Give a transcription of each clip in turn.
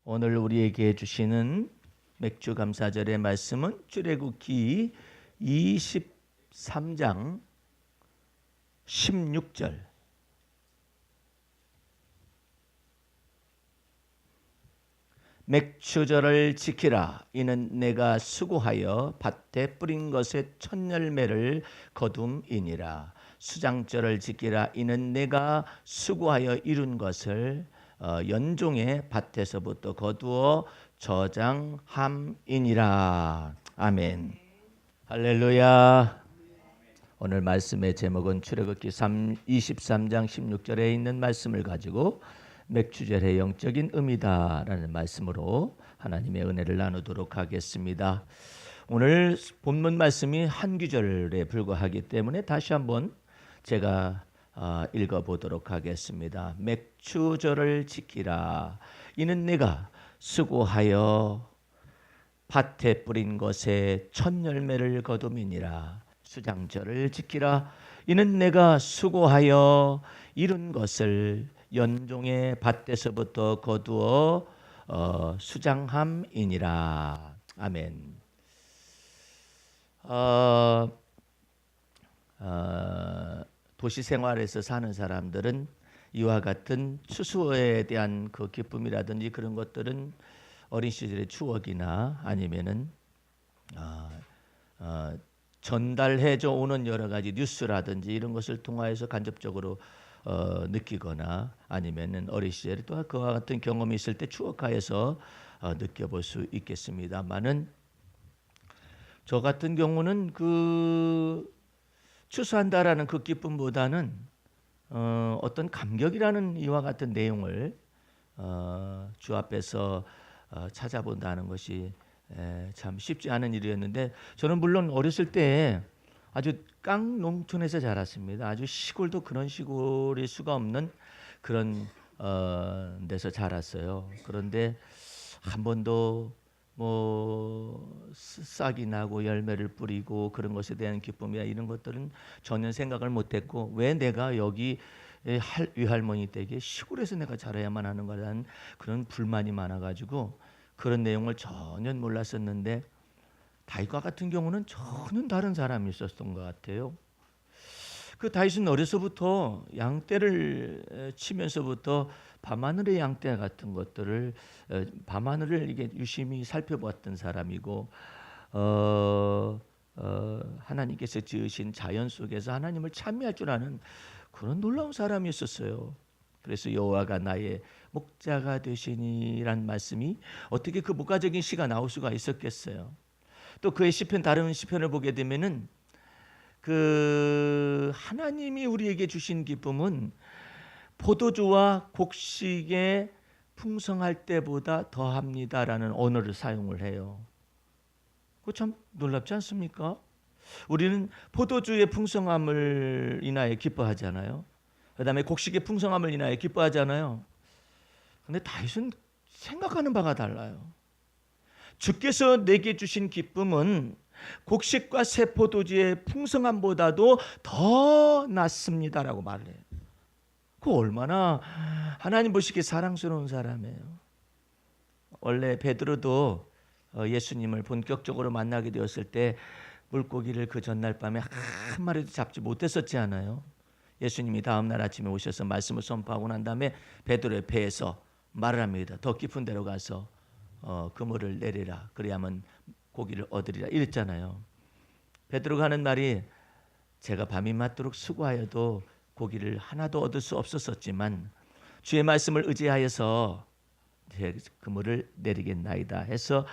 오늘 우리에게 주시는 맥주 감사절의 말씀은 출애굽기 23장 16절. 맥주절을 지키라. 이는 내가 수고하여 밭에 뿌린 것의 첫 열매를 거둠이니라. 수장절을 지키라. 이는 내가 수고하여 이룬 것을 연종의 밭에서부터 거두어 저장함이니라. 아멘. 할렐루야. 오늘 말씀의 제목은 출애굽기 23장 16절에 있는 말씀을 가지고 맥주절의 영적인 의미다라는 말씀으로 하나님의 은혜를 나누도록 하겠습니다. 오늘 본문 말씀이 한 구절에 불과하기 때문에 다시 한번 제가 읽어보도록 하겠습니다. 맥주절을 지키라. 이는 내가 수고하여 밭에 뿌린 것에 첫 열매를 거둠이니라. 수장절을 지키라. 이는 내가 수고하여 이룬 것을 연종의 밭에서부터 거두어 수장함이니라. 아멘. 도시 생활에서 사는 사람들은 이와 같은 추수에 대한 그 기쁨이라든지 그런 것들은 어린 시절의 추억이나 아니면은 전달해져 오는 여러 가지 뉴스라든지 이런 것을 통하여서 간접적으로 느끼거나 아니면은 어린 시절에 또 그와 같은 경험이 있을 때 추억하여서 느껴볼 수 있겠습니다만은 저 같은 경우는 그 추수한다라는 그 기쁨보다는 어떤 감격이라는 이와 같은 내용을 주 앞에서 찾아본다는 것이 참 쉽지 않은 일이었는데 저는 물론 어렸을 때 아주 깡농촌에서 자랐습니다. 아주 시골도 그런 시골일 수가 없는 그런 데서 자랐어요. 그런데 한 번도 뭐 싹이 나고 열매를 뿌리고 그런 것에 대한 기쁨이나 이런 것들은 전혀 생각을 못했고 왜 내가 여기 위할머니 댁에 시골에서 내가 자라야만 하는 거라는 그런 불만이 많아가지고 그런 내용을 전혀 몰랐었는데 다윗과 같은 경우는 전혀 다른 사람이 있었던 것 같아요. 그 다윗은 어려서부터 양떼를 치면서부터 밤하늘의 양떼 같은 것들을 밤하늘을 이게 유심히 살펴봤던 사람이고 하나님께서 지으신 자연 속에서 하나님을 찬미할 줄 아는 그런 놀라운 사람이었어요. 그래서 여호와가 나의 목자가 되시니란 말씀이 어떻게 그 목가적인 시가 나올 수가 있었겠어요. 또 그의 시편 다른 시편을 보게 되면은 그 하나님이 우리에게 주신 기쁨은 포도주와 곡식의 풍성할 때보다 더합니다라는 언어를 사용을 해요. 그거 참 놀랍지 않습니까? 우리는 포도주의 풍성함을 인하여 기뻐하잖아요. 그다음에 곡식의 풍성함을 인하여 기뻐하잖아요. 근데 다윗은 생각하는 바가 달라요. 주께서 내게 주신 기쁨은 곡식과 새 포도주의 풍성함보다도 더 낫습니다라고 말을 해요. 그 얼마나 하나님 보시기에 사랑스러운 사람이에요. 원래 베드로도 예수님을 본격적으로 만나게 되었을 때 물고기를 그 전날 밤에 한 마리도 잡지 못했었지 않아요. 예수님이 다음 날 아침에 오셔서 말씀을 선포하고 난 다음에 베드로의 배에서 말을 합니다. 더 깊은 데로 가서 그물을 내리라. 그래야만 고기를 얻으리라 이랬잖아요. 베드로가 하는 말이 제가 밤이 맞도록 수고하여도 고기를 하나도 얻을 수 없었지만 주의 말씀을 의지하여서 제 그물을 내리겠나이다 해서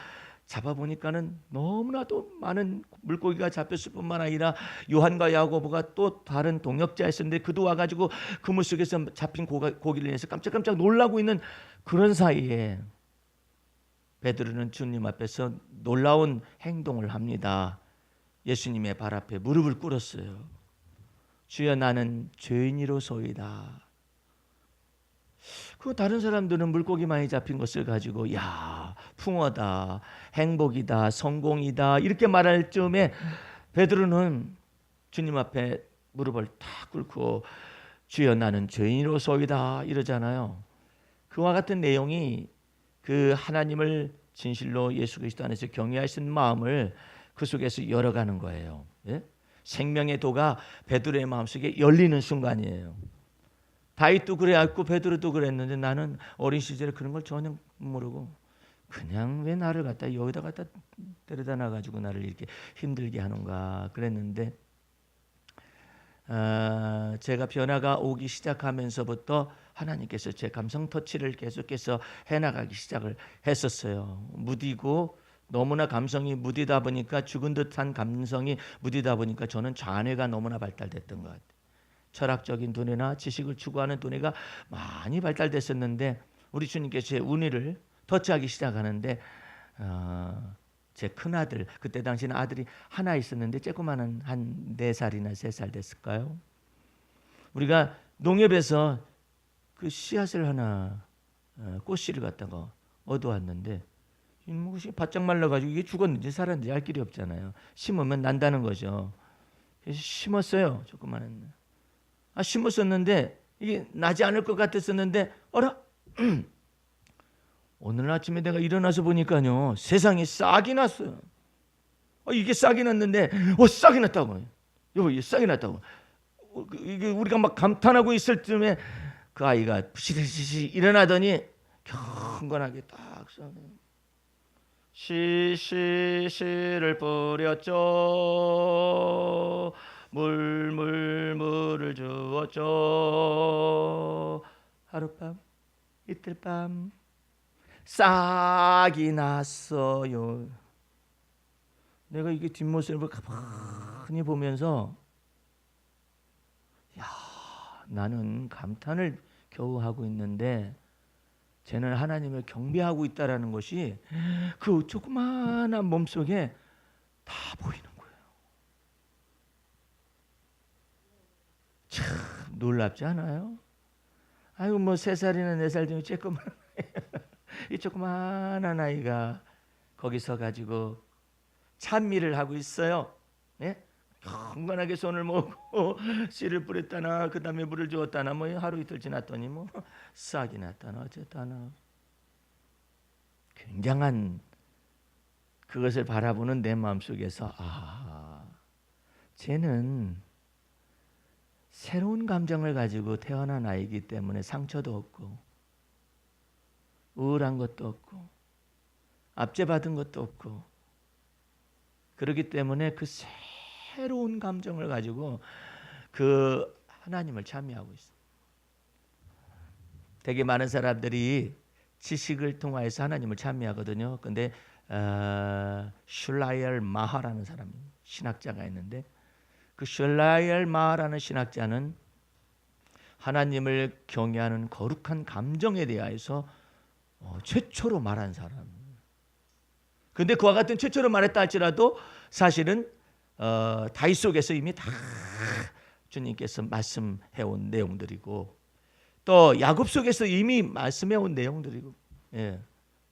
잡아보니까는 너무나도 많은 물고기가 잡혔을 뿐만 아니라 요한과 야고보가 또 다른 동역자였었는데 그도 와가지고 그물 속에서 잡힌 고기를 인해서 깜짝깜짝 놀라고 있는 그런 사이에 베드로는 주님 앞에서 놀라운 행동을 합니다. 예수님의 발 앞에 무릎을 꿇었어요. 주여 나는 죄인이로소이다. 그 다른 사람들은 물고기 많이 잡힌 것을 가지고 야 풍어다 행복이다 성공이다 이렇게 말할 즈음에 베드로는 주님 앞에 무릎을 탁 꿇고 주여 나는 죄인으로소이다 이러잖아요. 그와 같은 내용이 그 하나님을 진실로 예수 그리스도 안에서 경외하신 마음을 그 속에서 열어가는 거예요. 예? 생명의 도가 베드로의 마음속에 열리는 순간이에요. 다윗도 그래왔고 베드로도 그랬는데 나는 어린 시절에 그런 걸 전혀 모르고 그냥 왜 나를 갖다 여기다 갖다 데려다 놔가지고 나를 이렇게 힘들게 하는가 그랬는데 제가 변화가 오기 시작하면서부터 하나님께서 제 감성 터치를 계속해서 해나가기 시작을 했었어요. 무디고 너무나 감성이 무디다 보니까 죽은 듯한 감성이 무디다 보니까 저는 좌뇌가 너무나 발달됐던 것 같아요. 철학적인 두뇌나 지식을 추구하는 두뇌가 많이 발달됐었는데 우리 주님께서 제 운위를 터치하기 시작하는데 제 큰아들, 그때 당시는 아들이 하나 있었는데 조그마한 한 4살이나 3살 됐을까요? 우리가 농협에서 그 씨앗을 하나 꽃씨를 갖다가 얻어왔는데 이것이 바짝 말라가지고 이게 죽었는지 살았는지 알 길이 없잖아요. 심으면 난다는 거죠. 그래서 심었어요. 조그마한. 심었었는데 이게 나지 않을 것 같았었는데 어라? 오늘 아침에 내가 일어나서 보니까요 세상에 싹이 났어요. 이게 싹이 났는데 싹이 났다고. 여보 이게 싹이 났다고. 이게 우리가 막 감탄하고 있을 쯤에 그 아이가 부시시시 일어나더니 경건하게 딱 씨를 뿌렸죠. 물을 주었죠. 하룻밤 이틀밤 싹이 났어요. 내가 이게 뒷모습을 가만히 보면서 야, 나는 감탄을 겨우 하고 있는데 쟤는 하나님을 경배하고 있다라는 것이 그 조그마한 몸속에 다 보이는 거예요. 참 놀랍지 않아요? 아이고 뭐 3살이나 4살 되면 이 조그마한 아이가 거기서 가지고 찬미를 하고 있어요. 네? 건강하게 손을 모으고 씨를 뿌렸다나 그 다음에 물을 주었다나 뭐 하루 이틀 지났더니 뭐 싹이 났다나 어쨌다나 굉장한 그것을 바라보는 내 마음속에서 쟤는 새로운 감정을 가지고 태어난 아이기 때문에 상처도 없고 우울한 것도 없고 압제받은 것도 없고 그렇기 때문에 그 새로운 감정을 가지고 그 하나님을 찬미하고 있어요. 되게 많은 사람들이 지식을 통하여서 하나님을 찬미하거든요. 근데 슐라이얼 마하라는 사람 신학자가 있는데 그 슐라이얼 마하라는 신학자는 하나님을 경외하는 거룩한 감정에 대하여서 최초로 말한 사람. 근데 그와 같은 최초로 말했다 할지라도 사실은 다윗 속에서 이미 다 주님께서 말씀해온 내용들이고 또 야곱 속에서 이미 말씀해온 내용들이고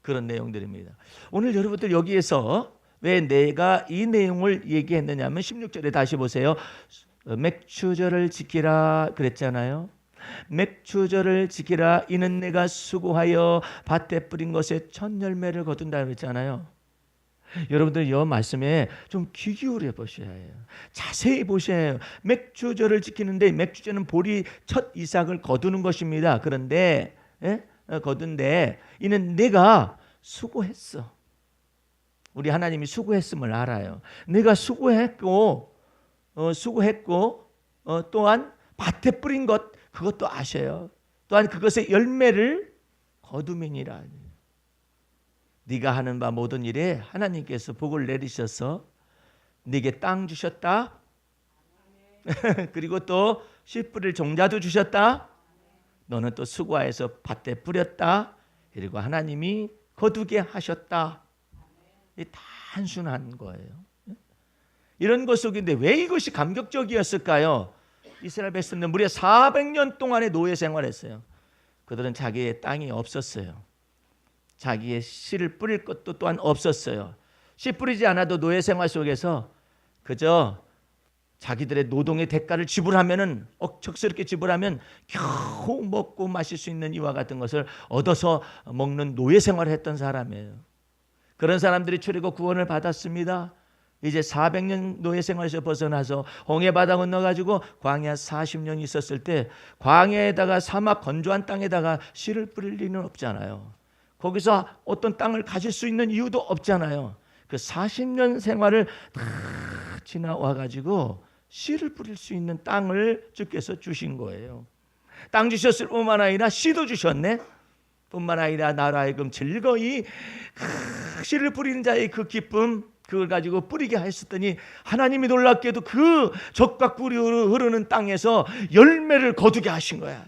그런 내용들입니다. 오늘 여러분들 여기에서 왜 내가 이 내용을 얘기했느냐 하면 16절에 다시 보세요. 맥추절을 지키라 그랬잖아요. 맥추절을 지키라 이는 내가 수고하여 밭에 뿌린 것에 첫 열매를 거둔다 그랬잖아요. 여러분들 이 말씀에 좀 귀 기울여 보셔야 해요. 자세히 보셔야 해요. 맥추절을 지키는데 맥추절은 보리 첫 이삭을 거두는 것입니다. 그런데 거둔데 이는 내가 수고했어. 우리 하나님이 수고했음을 알아요. 내가 수고했고 또한 밭에 뿌린 것 그것도 아셔요. 또한 그것의 열매를 거두민이라. 네가 하는 바 모든 일에 하나님께서 복을 내리셔서 네게 땅 주셨다. 그리고 또 씨 뿌릴 종자도 주셨다. 너는 또 수고해서 밭에 뿌렸다. 그리고 하나님이 거두게 하셨다. 이 단순한 거예요. 이런 것 속인데 왜 이것이 감격적이었을까요? 이스라엘 백성들은 무려 400년 동안의 노예 생활했어요. 그들은 자기의 땅이 없었어요. 자기의 씨를 뿌릴 것도 또한 없었어요. 씨 뿌리지 않아도 노예 생활 속에서 그저 자기들의 노동의 대가를 지불하면은 억척스럽게 지불하면 겨우 먹고 마실 수 있는 이와 같은 것을 얻어서 먹는 노예 생활을 했던 사람이에요. 그런 사람들이 출애굽 구원을 받았습니다. 이제 400년 노예 생활에서 벗어나서 홍해 바다 건너가지고 광야 40년 있었을 때 광야에다가 사막 건조한 땅에다가 씨를 뿌릴 리는 없잖아요. 거기서 어떤 땅을 가질 수 있는 이유도 없잖아요. 그 40년 생활을 다 지나와가지고 씨를 뿌릴 수 있는 땅을 주께서 주신 거예요. 땅 주셨을 뿐만 아니라 씨도 주셨네. 뿐만 아니라 나로 하여금 즐거이 씨를 뿌리는 자의 그 기쁨, 그걸 가지고 뿌리게 하셨더니 하나님이 놀랍게도 그 적과 꿀이 흐르는 땅에서 열매를 거두게 하신 거야.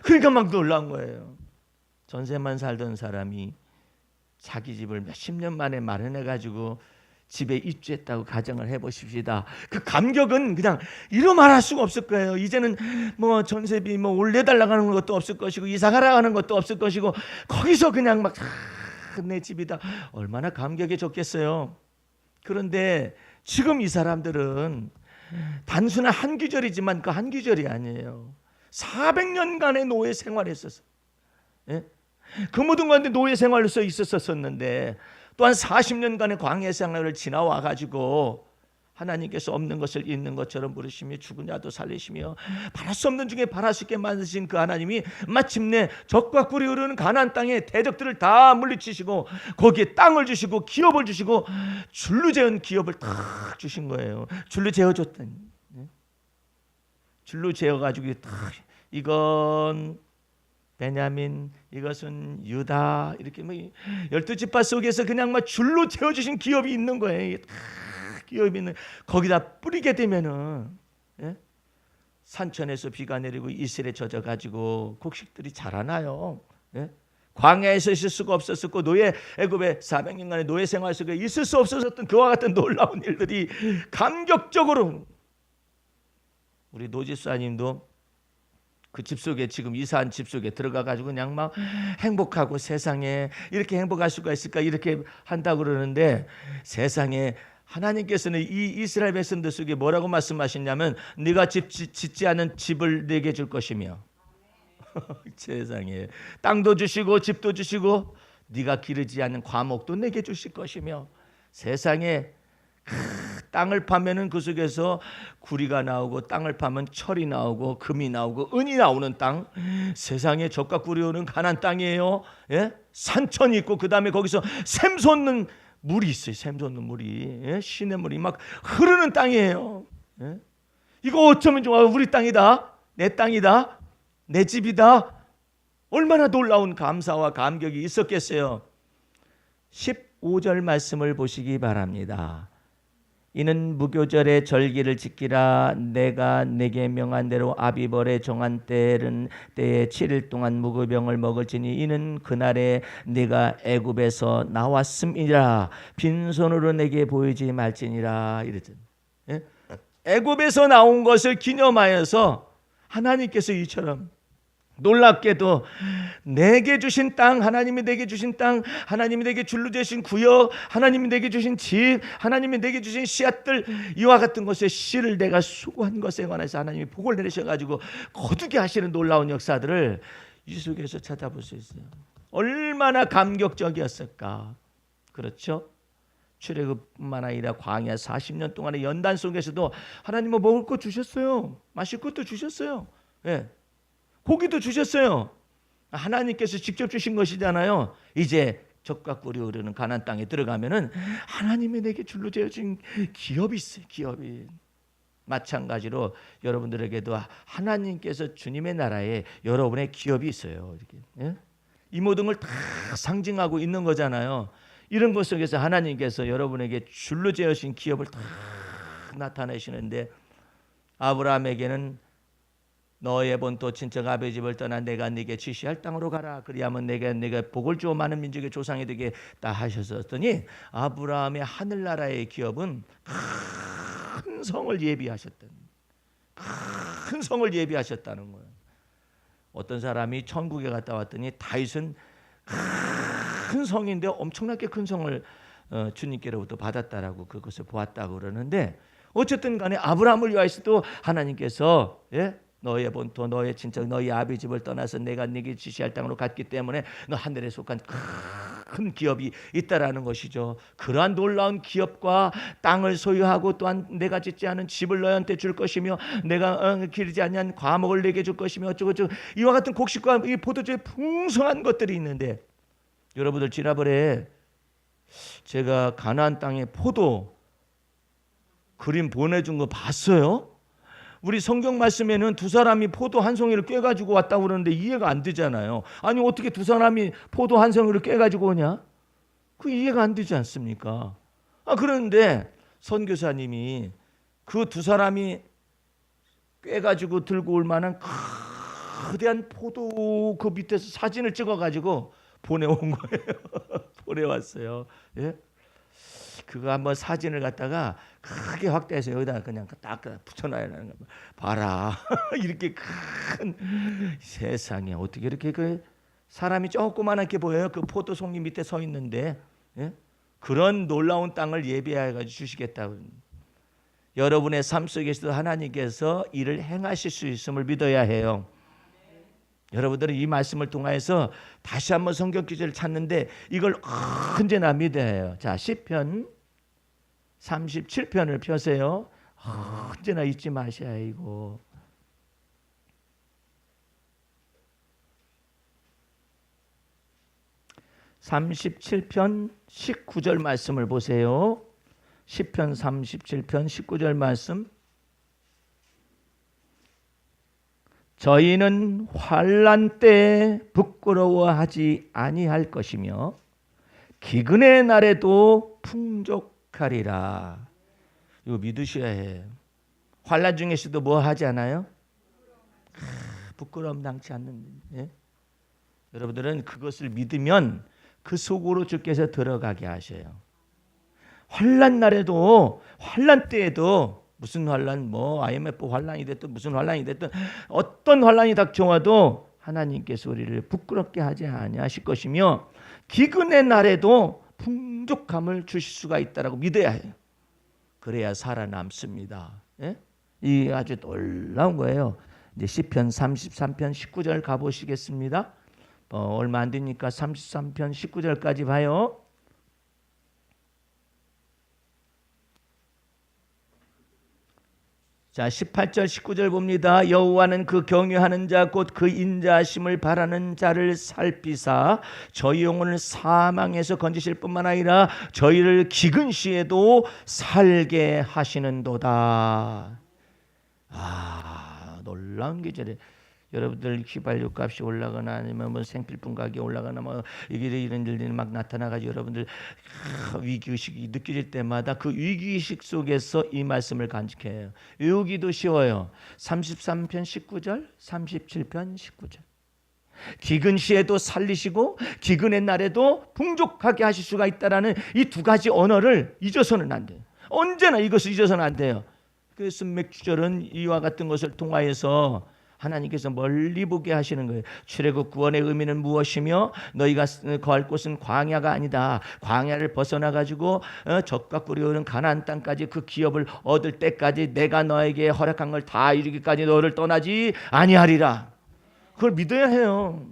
그러니까 막 놀란 거예요. 전세만 살던 사람이 자기 집을 몇십 년 만에 마련해가지고 집에 입주했다고 가정을 해보십시다. 그 감격은 그냥 이루 말할 수가 없을 거예요. 이제는 뭐 전세비 뭐 올려달라고 하는 것도 없을 것이고 이사 가라고 하는 것도 없을 것이고 거기서 그냥 막 내 집이다. 얼마나 감격이 좋겠어요. 그런데 지금 이 사람들은 단순한 한 귀절이지만 그 한 귀절이 아니에요. 400년간의 노예 생활했었어요. 예? 그 모든 가운데 노예 생활로서 있었었는데 또한 40년간의 광야 생활을 지나와 가지고 하나님께서 없는 것을 있는 것처럼 부르시며 죽은 자도 살리시며 바랄 수 없는 중에 바랄 수 있게 만드신 그 하나님이 마침내 적과 꿀이 흐르는 가나안 땅에 대적들을 다 물리치시고 거기에 땅을 주시고 기업을 주시고 줄로 재은 기업을 딱 주신 거예요. 줄로 재어줬더니 줄로 재어가지고 이건 베냐민, 이것은 유다, 이렇게 뭐 12지파 속에서 그냥 막 줄로 재어주신 기업이 있는 거예요. 기업이 있는 거기다 뿌리게 되면은 산천에서 비가 내리고 이슬에 젖어 가지고 곡식들이 자라나요. 광야에서 있을 수가 없었고 노예 애굽의 400년간의 노예 생활 속에 있을 수 없었던 그와 같은 놀라운 일들이 감격적으로 우리 노지수아님도 그 집 속에 지금 이사한 집 속에 들어가 가지고 그냥 막 행복하고 세상에 이렇게 행복할 수가 있을까 이렇게 한다고 그러는데 세상에 하나님께서는 이 이스라엘 백성들 속에 뭐라고 말씀하셨냐면 네가 짓지 않은 집을 내게 줄 것이며 세상에 땅도 주시고 집도 주시고 네가 기르지 않은 과목도 내게 주실 것이며 세상에 땅을 파면은 그 속에서 구리가 나오고 땅을 파면 철이 나오고 금이 나오고 은이 나오는 땅 세상에 적과 꿀이 오는 가나안 땅이에요. 산천이 있고 그 다음에 거기서 샘솟는 물이 있어요. 샘솟는 물이 시냇물이 막 흐르는 땅이에요. 이거 어쩌면 좋아. 우리 땅이다. 내 땅이다. 내 집이다. 얼마나 놀라운 감사와 감격이 있었겠어요. 15절 말씀을 보시기 바랍니다. 이는 무교절의 절기를 지키라. 내가 내게 명한 대로 아비벌의 정한 때에 7일 동안 무교병을 먹을지니 이는 그날에 네가 애굽에서 나왔음이라. 빈손으로 내게 보이지 말지니라. 이랬잖아요. 애굽에서 나온 것을 기념하여서 하나님께서 이처럼 놀랍게도 내게 주신 땅, 하나님이 내게 주신 땅, 하나님이 내게 줄로 주신 구역, 하나님이 내게 주신 집, 하나님이 내게 주신 씨앗들 이와 같은 것에 씨를 내가 수고한 것에 관해서 하나님이 복을 내리셔가지고 거두게 하시는 놀라운 역사들을 이 속에서 찾아볼 수 있어요. 얼마나 감격적이었을까. 그렇죠? 출애굽뿐만 아니라 광야 40년 동안의 연단 속에서도 하나님은 먹을 것 주셨어요. 마실 것도 주셨어요. 고기도 주셨어요. 하나님께서 직접 주신 것이잖아요. 이제 적과 꿀이 흐르는 가나안 땅에 들어가면은 하나님이 내게 줄로 재어진 기업이 있어요. 기업이. 마찬가지로 여러분들에게도 하나님께서 주님의 나라에 여러분의 기업이 있어요. 이렇게. 이 모든 걸 다 상징하고 있는 거잖아요. 이런 것 속에서 하나님께서 여러분에게 줄로 재어진 기업을 다 나타내시는데 아브라함에게는 너의 본토 친척 아버지 집을 떠나 내가 네게 지시할 땅으로 가라. 그리하면 내가 복을 주어 많은 민족의 조상이 되게 다 하셨더니 아브라함의 하늘나라의 기업은 큰 성을 예비하셨다는 거예요. 어떤 사람이 천국에 갔다 왔더니 다윗은 큰 성인데 엄청나게 큰 성을 주님께로부터 받았다라고 그것을 보았다고 그러는데 어쨌든 간에 아브라함을 위하여서도 하나님께서 너의 본토, 너의 친척, 너의 아비 집을 떠나서 내가 네게 지시할 땅으로 갔기 때문에 너 하늘에 속한 큰 기업이 있다라는 것이죠. 그러한 놀라운 기업과 땅을 소유하고 또한 내가 짓지 않은 집을 너희한테 줄 것이며 내가 기르지 않은 과목을 내게 줄 것이며 어쩌고저쩌고 이와 같은 곡식과 이 포도주의 풍성한 것들이 있는데 여러분들 지난번에 제가 가나안 땅의 포도 그림 보내준 거 봤어요? 우리 성경 말씀에는 두 사람이 포도 한 송이를 꿰가지고 왔다고 그러는데 이해가 안 되잖아요. 아니 어떻게 두 사람이 포도 한 송이를 꿰가지고 오냐? 그 이해가 안 되지 않습니까? 그런데 선교사님이 그 두 사람이 꿰가지고 들고 올 만한 거대한 포도 그 밑에서 사진을 찍어가지고 보내온 거예요. 보내왔어요. 예? 그거 한번 사진을 갖다가 크게 확대해서 여기다 그냥 딱 붙여놔야 하는 거 봐라. 이렇게 큰 세상에 어떻게 이렇게 그 사람이 조그만하게 보여요. 그 포도송이 밑에 서 있는데 그런 놀라운 땅을 예비하여 가지고 주시겠다고. 여러분의 삶 속에서도 하나님께서 일을 행하실 수 있음을 믿어야 해요. 여러분들은 이 말씀을 통해서 다시 한번 성경 기제를 찾는데 이걸 언제나 믿어야 해요. 자, 시편 37편을 펴세요. 언제나 잊지 마셔야 이거. (37편) 19절 말씀을 보세요. 시편 37편 19절 말씀. 저희는 환난 때에 부끄러워하지 아니할 것이며 기근의 날에도 풍족하리라. 이거 믿으셔야 해요. 환난 중에서도 뭐 하지 않아요? 부끄러움 당치 않는. 여러분들은 그것을 믿으면 그 속으로 주께서 들어가게 하셔요. 환난 날에도 환난 때에도 무슨 환란, 뭐 IMF 환란이 됐든 무슨 환란이 됐든 어떤 환란이 닥쳐와도 하나님께서 우리를 부끄럽게 하지 아니하실 것이며 기근의 날에도 풍족함을 주실 수가 있다라고 믿어야 해요. 그래야 살아남습니다. 이 아주 놀라운 거예요. 이제 시편 33편 19절 가보시겠습니다. 얼마 안 되니까 33편 19절까지 봐요. 자, 18절 19절 봅니다. 여호와는 그 경유하는 자 곧 그 인자하심을 바라는 자를 살피사 저희 영혼을 사망에서 건지실 뿐만 아니라 저희를 기근 시에도 살게 하시는도다. 놀라운 계절에 여러분들 휘발유 값이 올라가나 아니면 뭐 생필품 가격이 올라가나 뭐 이런 일들이 막 나타나가지고 여러분들 위기의식이 느껴질 때마다 그 위기의식 속에서 이 말씀을 간직해요. 외우기도 쉬워요. 33편 19절 37편 19절. 기근 시에도 살리시고 기근의 날에도 풍족하게 하실 수가 있다라는 이 두 가지 언어를 잊어서는 안 돼요. 언제나 이것을 잊어서는 안 돼요. 그래서 맥주절은 이와 같은 것을 통하여서 하나님께서 멀리 보게 하시는 거예요. 출애굽 구원의 의미는 무엇이며 너희가 거할 곳은 광야가 아니다. 광야를 벗어나 가지고 적과 꿀이 흐르는 가나안 땅까지 그 기업을 얻을 때까지 내가 너에게 허락한 걸 다 이루기까지 너를 떠나지 아니하리라. 그걸 믿어야 해요.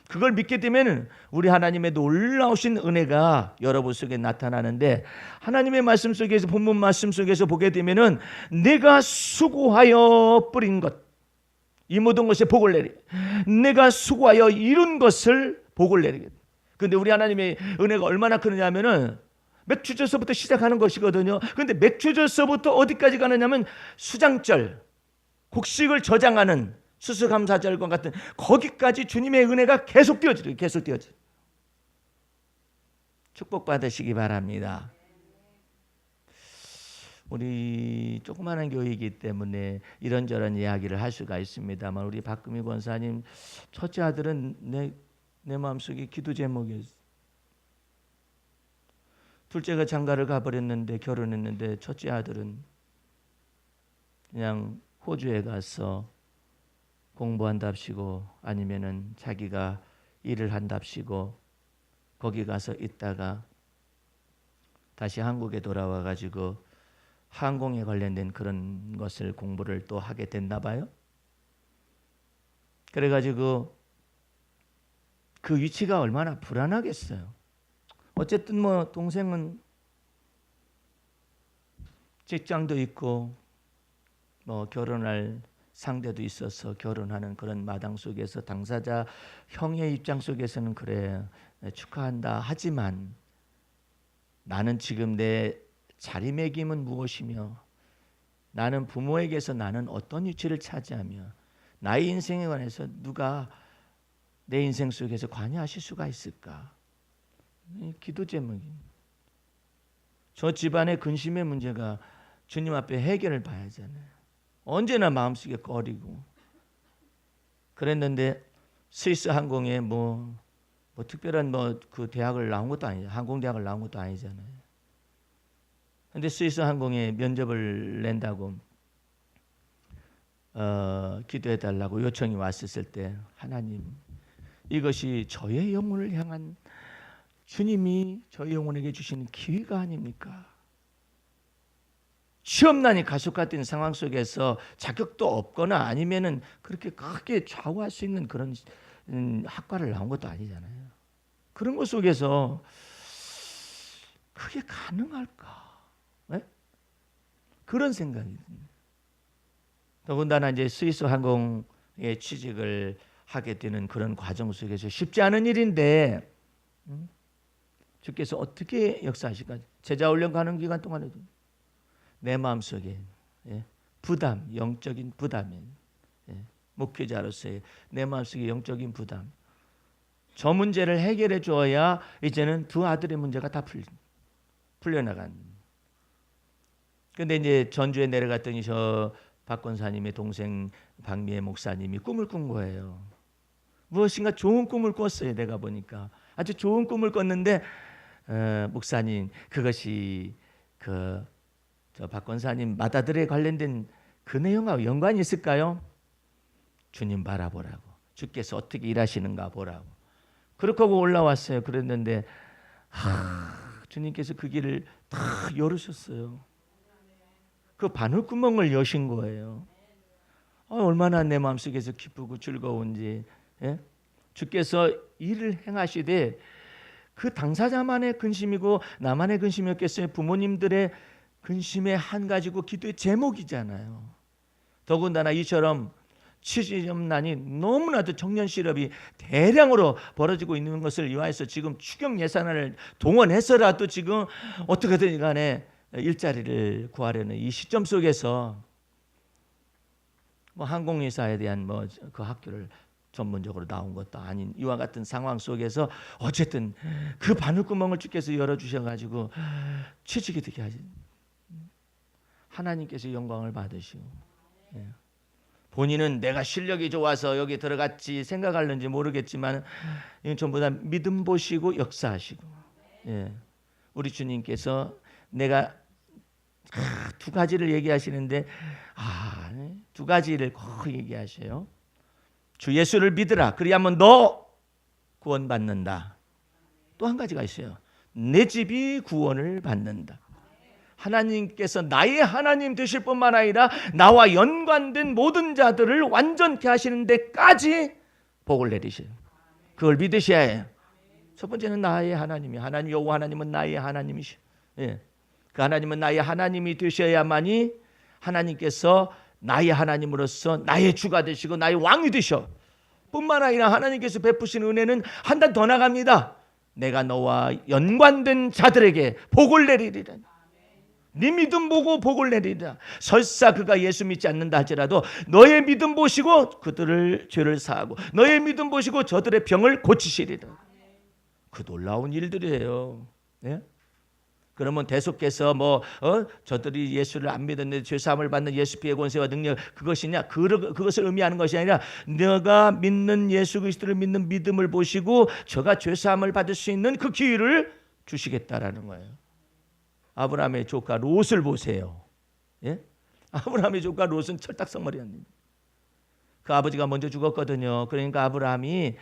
그걸 믿게 되면 우리 하나님의 놀라우신 은혜가 여러분 속에 나타나는데 하나님의 말씀 속에서 본문 말씀 속에서 보게 되면은 내가 수고하여 뿌린 것 이 모든 것에 복을 내리 내가 수고하여 이룬 것을 복을 내리겠다. 그런데 우리 하나님의 은혜가 얼마나 크느냐면은 맥추절서부터 시작하는 것이거든요. 그런데 맥추절서부터 어디까지 가느냐면 수장절 곡식을 저장하는 수수감사절과 같은 거기까지 주님의 은혜가 계속 띄어져요. 계속 띄어져요. 축복받으시기 바랍니다. 우리 조그마한 교회이기 때문에 이런저런 이야기를 할 수가 있습니다만 우리 박금희 권사님 첫째 아들은 내 마음속에 기도 제목이었어요. 둘째가 장가를 가버렸는데 결혼했는데 첫째 아들은 그냥 호주에 가서 공부한답시고 아니면은 자기가 일을 한답시고 거기 가서 있다가 다시 한국에 돌아와 가지고 항공에 관련된 그런 것을 공부를 또 하게 됐나 봐요. 그래가지고 그 위치가 얼마나 불안하겠어요. 어쨌든 뭐 동생은 직장도 있고 뭐 결혼할 상대도 있어서 결혼하는 그런 마당 속에서 당사자 형의 입장 속에서는 그래 축하한다 하지만 나는 지금 내 자리매김은 무엇이며 나는 부모에게서 나는 어떤 위치를 차지하며 나의 인생에 관해서 누가 내 인생 속에서 관여하실 수가 있을까? 기도 제목입니다. 저 집안의 근심의 문제가 주님 앞에 해결을 봐야 하잖아요. 언제나 마음속에 꺼리고 그랬는데 스위스 항공에 뭐 특별한 그 대학을 나온 것도 아니죠. 항공대학을 나온 것도 아니잖아요. 근데 스위스 항공에 면접을 낸다고 기도해 달라고 요청이 왔었을 때 하나님 이것이 저의 영혼을 향한 주님이 저의 영혼에게 주시는 기회가 아닙니까? 시험난이 가속화된 상황 속에서 자격도 없거나 아니면은 그렇게 크게 좌우할 수 있는 그런 학과를 나온 것도 아니잖아요. 그런 것 속에서 그게 가능할까? 네? 그런 생각이 듭니다. 더군다나 이제 스위스 항공에 취직을 하게 되는 그런 과정 속에서 쉽지 않은 일인데 주께서 어떻게 역사하실까? 제자훈련 가는 기간 동안에도 내 마음속에 부담, 영적인 부담이 목회자로서의 내 마음속에 영적인 부담 저 문제를 해결해 줘야 이제는 두 아들의 문제가 다 풀려나간. 근데 이제 전주에 내려갔더니 저 박 권사님의 동생 박미애 목사님이 꿈을 꾼 거예요. 무엇인가 좋은 꿈을 꿨어요. 내가 보니까 아주 좋은 꿈을 꿨는데 목사님 그것이 저 박 권사님 맏아들에 관련된 그 내용하고 연관이 있을까요? 주님 바라보라고. 주께서 어떻게 일하시는가 보라고. 그렇게 하고 올라왔어요. 그랬는데 주님께서 그 길을 다 열으셨어요. 그 바늘구멍을 여신 거예요. 얼마나 내 마음속에서 기쁘고 즐거운지. 주께서 일을 행하시되 그 당사자만의 근심이고 나만의 근심이었겠어요. 부모님들의 근심의 한 가지고 기도의 제목이잖아요. 더군다나 이처럼 취직난이 너무나도 청년 실업이 대량으로 벌어지고 있는 것을 위하여서 지금 추경 예산을 동원해서라도 지금 어떻게든 간에 일자리를 구하려는 이 시점 속에서 항공회사에 대한 그 학교를 전문적으로 나온 것도 아닌 이와 같은 상황 속에서 어쨌든 그 바늘구멍을 주께서 열어주셔가지고 취직이 되게 하시. 하나님께서 영광을 받으시고 본인은 내가 실력이 좋아서 여기 들어갔지 생각하는지 모르겠지만 이건 전부 다 믿음 보시고 역사하시고 우리 주님께서 내가 두 가지를 얘기하시는데 두 가지를 꼭 얘기하셔요. 주 예수를 믿으라. 그리하면 너 구원받는다. 또 한 가지가 있어요. 내 집이 구원을 받는다. 하나님께서 나의 하나님 되실 뿐만 아니라 나와 연관된 모든 자들을 완전케 하시는 데까지 복을 내리셔요. 그걸 믿으셔야 해요. 첫 번째는 나의 하나님이 하나님 여호와 하나님은 나의 하나님이시오. 그 하나님은 나의 하나님이 되셔야만이 하나님께서 나의 하나님으로서 나의 주가 되시고 나의 왕이 되셔. 뿐만 아니라 하나님께서 베푸신 은혜는 한 단 더 나갑니다. 내가 너와 연관된 자들에게 복을 내리리라. 네 믿음 보고 복을 내리리라. 설사 그가 예수 믿지 않는다 할지라도 너의 믿음 보시고 그들을 죄를 사하고 너의 믿음 보시고 저들의 병을 고치시리라. 그 놀라운 일들이에요. 그러면 대속께서 저들이 예수를 안 믿었는데 죄사함을 받는 예수 피의 권세와 능력 그것이냐? 그것을 의미하는 것이 아니라 너가 믿는 예수 그리스도를 믿는 믿음을 보시고 저가 죄사함을 받을 수 있는 그 기회를 주시겠다라는 거예요. 아브라함의 조카 롯을 보세요. 아브라함의 조카 롯은 철딱서머리였는데 그 아버지가 먼저 죽었거든요. 그러니까 아브라함이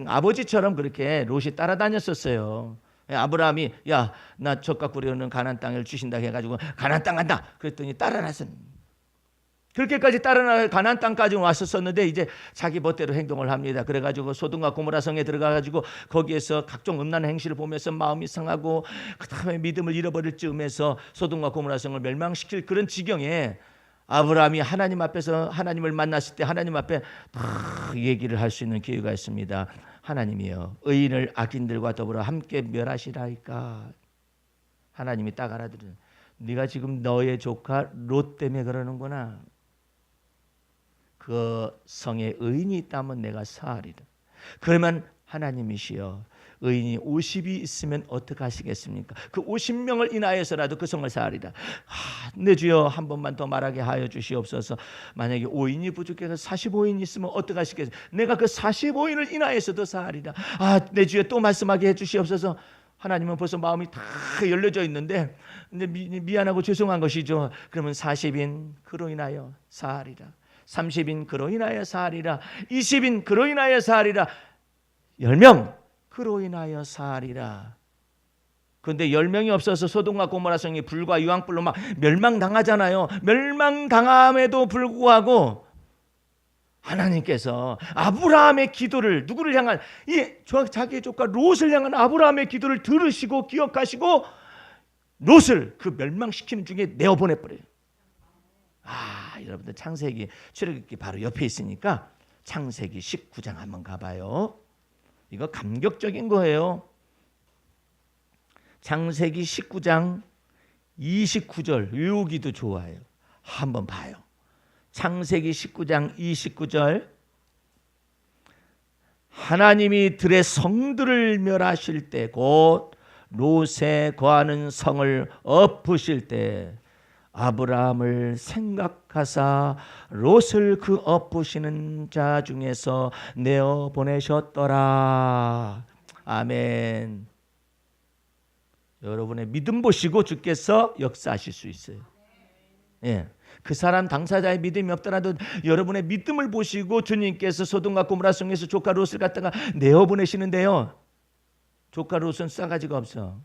아버지처럼 그렇게 롯이 따라다녔었어요. 아브라함이 야, 나 젖과 꿀이 흐르는 가나안 땅을 주신다 해가지고 가나안 땅 간다. 그랬더니 따라나서 그렇게까지 따라나 가나안 땅까지 왔었었는데 이제 자기 멋대로 행동을 합니다. 그래가지고 소돔과 고모라 성에 들어가가지고 거기에서 각종 음란 행실을 보면서 마음이 상하고 그다음에 믿음을 잃어버릴 즈음에서 소돔과 고모라 성을 멸망시킬 그런 지경에 아브라함이 하나님 앞에서 하나님을 만났을 때 하나님 앞에 다 얘기를 할 수 있는 기회가 있습니다. 하나님이여, 의인을 악인들과 더불어 함께 멸하시라이까. 하나님이 딱 알아들은, 네가 지금 너의 조카 롯 때문에 그러는구나. 그 성에 의인이 있다면 내가 사하리라. 그러면 하나님이시여, 의인이 50이 있으면 어떻게 하시겠습니까? 그 50명을 인하여서라도 그 성을 사하리라. 내 주여, 한 번만 더 말하게 하여 주시옵소서. 만약에 5인이 부족해서 45인 있으면 어떻게 하시겠어요? 내가 그 45인을 인하여서도 사하리라. 내 주여, 또 말씀하게 해 주시옵소서. 하나님은 벌써 마음이 다 열려져 있는데 근데 미안하고 죄송한 것이죠. 그러면 40인 그로 인하여 사하리라. 30인 그로 인하여 사하리라. 20인 그로 인하여 사하리라. 10명 그로 인하여 사하리라. 그런데 10명이 없어서 소돔과 고모라 성이 불과 유황불로 막 멸망당하잖아요. 멸망당함에도 불구하고 하나님께서 아브라함의 기도를, 누구를 향한, 자기의 조카 롯을 향한 아브라함의 기도를 들으시고 기억하시고 롯을 그 멸망시키는 중에 내어보내버려요. 여러분들 창세기 출애굽기 바로 옆에 있으니까 창세기 19장 한번 가봐요. 이거 감격적인 거예요. 창세기 19장 29절 외우기도 좋아요. 한번 봐요. 창세기 19장 29절, 하나님이 들의 성들을 멸하실 때 곧 롯에 거하는 성을 엎으실 때 아브라함을 생각하사 롯을 그 엎으시는 자 중에서 내어 보내셨더라. 아멘. 여러분의 믿음 보시고 주께서 역사하실 수 있어요. 그 사람 당사자의 믿음이 없더라도 여러분의 믿음을 보시고 주님께서 소돔과 고모라 성에서 조카 롯을 갖다가 내어보내시는데요, 조카 롯은 싸가지가 없어.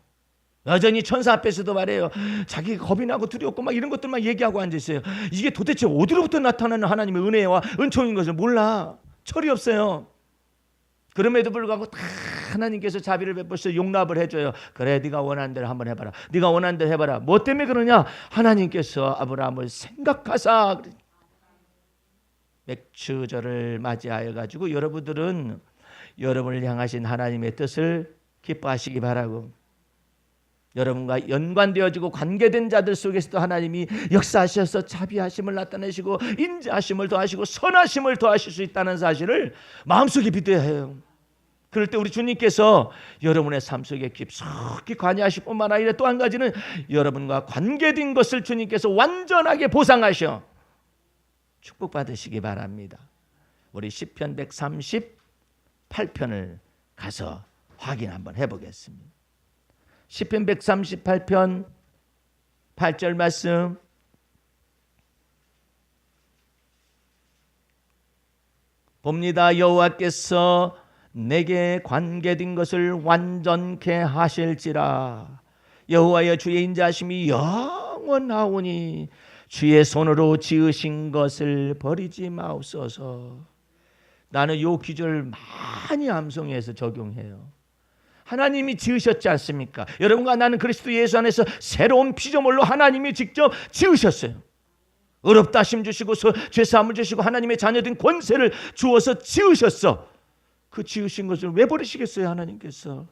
여전히 천사 앞에서도 말해요. 자기 겁이 나고 두렵고 막 이런 것들만 얘기하고 앉아있어요. 이게 도대체 어디로부터 나타나는 하나님의 은혜와 은총인 것을 몰라. 철이 없어요. 그럼에도 불구하고 다 하나님께서 자비를 베푸셔서 용납을 해줘요. 그래, 네가 원하는 대로 한번 해봐라. 네가 원하는 대로 해봐라. 뭐 때문에 그러냐? 하나님께서 아브라함을 생각하사. 맥추절을 맞이하여 가지고 여러분들은 여러분을 향하신 하나님의 뜻을 기뻐하시기 바라고, 여러분과 연관되어지고 관계된 자들 속에서도 하나님이 역사하셔서 자비하심을 나타내시고 인자하심을 더하시고 선하심을 더하실 수 있다는 사실을 마음속에 믿어야 해요. 그럴 때 우리 주님께서 여러분의 삶 속에 깊숙이 관여하실 뿐만 아니라 또 한 가지는 여러분과 관계된 것을 주님께서 완전하게 보상하셔 축복받으시기 바랍니다. 우리 시편 138편을 가서 확인 한번 해보겠습니다. 시편 138편 8절 말씀, 봅니다. 여호와께서 내게 관계된 것을 완전케 하실지라. 여호와여, 주의 인자하심이 영원하오니 주의 손으로 지으신 것을 버리지 마옵소서. 나는 요 기절 많이 암송해서 적용해요. 하나님이 지으셨지 않습니까? 여러분과 나는 그리스도 예수 안에서 새로운 피조물로 하나님이 직접 지으셨어요. 의롭다 하심 주시고 죄사함을 주시고 하나님의 자녀된 권세를 주어서 지으셨어. 그 지으신 것을 왜 버리시겠어요? 하나님께서.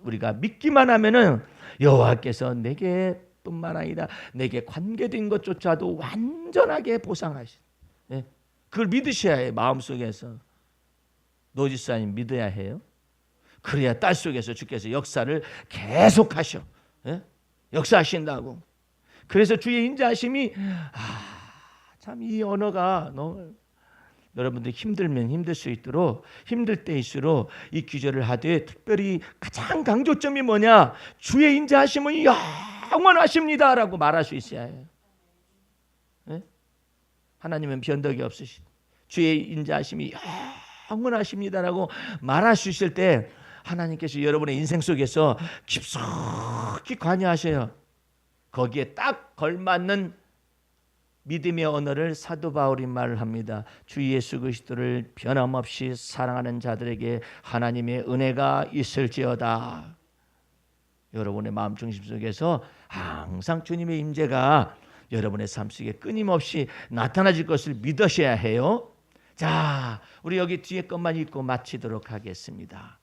우리가 믿기만 하면은 여호와께서 내게 뿐만 아니라 내게 관계된 것조차도 완전하게 보상하신, 그걸 믿으셔야 해요. 마음속에서. 노지사님 믿어야 해요. 그래야 딸 속에서 주께서 역사를 계속하셔. 역사하신다고. 그래서 주의 인자하심이 참 이 언어가 너무 여러분들 힘들면 힘들 수 있도록 힘들 때일수록 이 기절을 하되 특별히 가장 강조점이 뭐냐? 주의 인자하심은 영원하십니다라고 말할 수 있어야 해요. 하나님은 변덕이 없으신 주의 인자하심이 영원하십니다라고 말할 수 있을 때 하나님께서 여러분의 인생 속에서 깊숙이 관여하셔요. 거기에 딱 걸맞는 믿음의 언어를 사도 바울이 말을 합니다. 주 예수 그리스도를 변함없이 사랑하는 자들에게 하나님의 은혜가 있을지어다. 여러분의 마음 중심 속에서 항상 주님의 임재가 여러분의 삶 속에 끊임없이 나타나질 것을 믿으셔야 해요. 자, 우리 여기 뒤에 것만 읽고 마치도록 하겠습니다.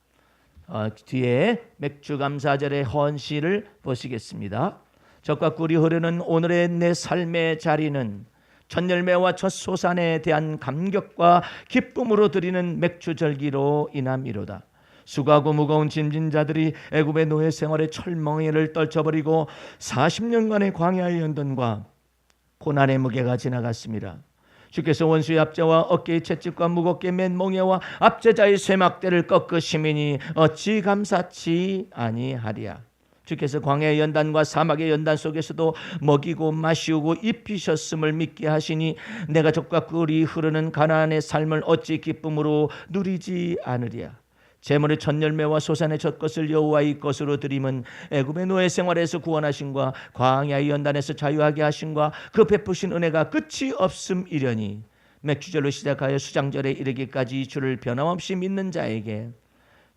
뒤에 맥주 감사절의 헌시를 보시겠습니다. 젖과 꿀이 흐르는 오늘의 내 삶의 자리는 첫 열매와 첫 소산에 대한 감격과 기쁨으로 드리는 맥주절기로 인함이로다. 수고하고 무거운 짐진 자들이 애굽의 노예 생활의 철멍이를 떨쳐버리고 40년간의 광야의 연단과 고난의 무게가 지나갔습니다. 주께서 원수의 압제와 어깨의 채찍과 무겁게 맨 멍에와 압제자의 쇠막대를 꺾으시미니 어찌 감사치 아니하리야. 주께서 광야의 연단과 사막의 연단 속에서도 먹이고 마시우고 입히셨음을 믿게 하시니 내가 젖과 꿀이 흐르는 가나안의 삶을 어찌 기쁨으로 누리지 않으랴. 재물의 첫 열매와 소산의 첫 것을 여호와의 것으로 드림은 애굽의 노예 생활에서 구원하신과 광야의 연단에서 자유하게 하신과 그 베푸신 은혜가 끝이 없음이려니 맥주절로 시작하여 수장절에 이르기까지 주를 변함없이 믿는 자에게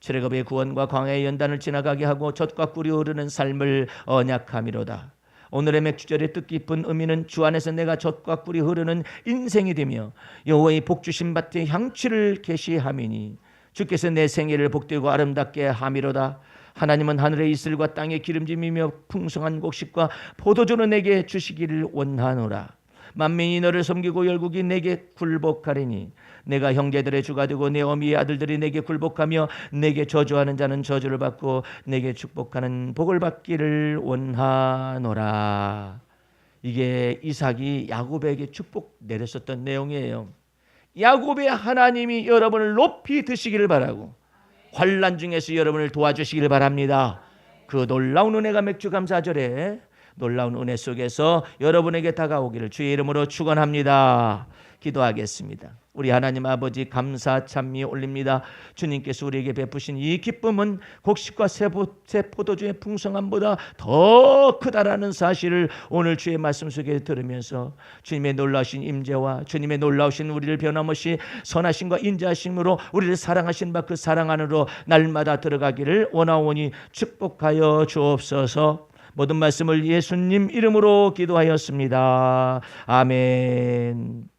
출애굽의 구원과 광야의 연단을 지나가게 하고 젖과 꿀이 흐르는 삶을 언약함이로다. 오늘의 맥주절의 뜻깊은 의미는 주 안에서 내가 젖과 꿀이 흐르는 인생이 되며 여호와의 복주신 밭에 향취를 계시함이니 주께서 내 생애를 복되고 아름답게 함이로다. 하나님은 하늘의 이슬과 땅의 기름짐이며 풍성한 곡식과 포도주는 내게 주시기를 원하노라. 만민이 너를 섬기고 열국이 내게 굴복하리니 내가 형제들의 주가 되고 내 어미의 아들들이 내게 굴복하며 내게 저주하는 자는 저주를 받고 내게 축복하는 복을 받기를 원하노라. 이게 이삭이 야곱에게 축복 내렸었던 내용이에요. 야곱의 하나님이 여러분을 높이 드시기를 바라고 환난 중에서 여러분을 도와주시기를 바랍니다. 그 놀라운 은혜가 맥주 감사절에 놀라운 은혜 속에서 여러분에게 다가오기를 주의 이름으로 축원합니다. 기도하겠습니다. 우리 하나님 아버지 감사 찬미 올립니다. 주님께서 우리에게 베푸신 이 기쁨은 곡식과 새 포도주의 풍성함보다 더 크다라는 사실을 오늘 주의 말씀 속에 들으면서 주님의 놀라우신 임재와 주님의 놀라우신 우리를 변함없이 선하심과 인자하심으로 우리를 사랑하신 바 그 사랑 안으로 날마다 들어가기를 원하오니 축복하여 주옵소서. 모든 말씀을 예수님 이름으로 기도하였습니다. 아멘.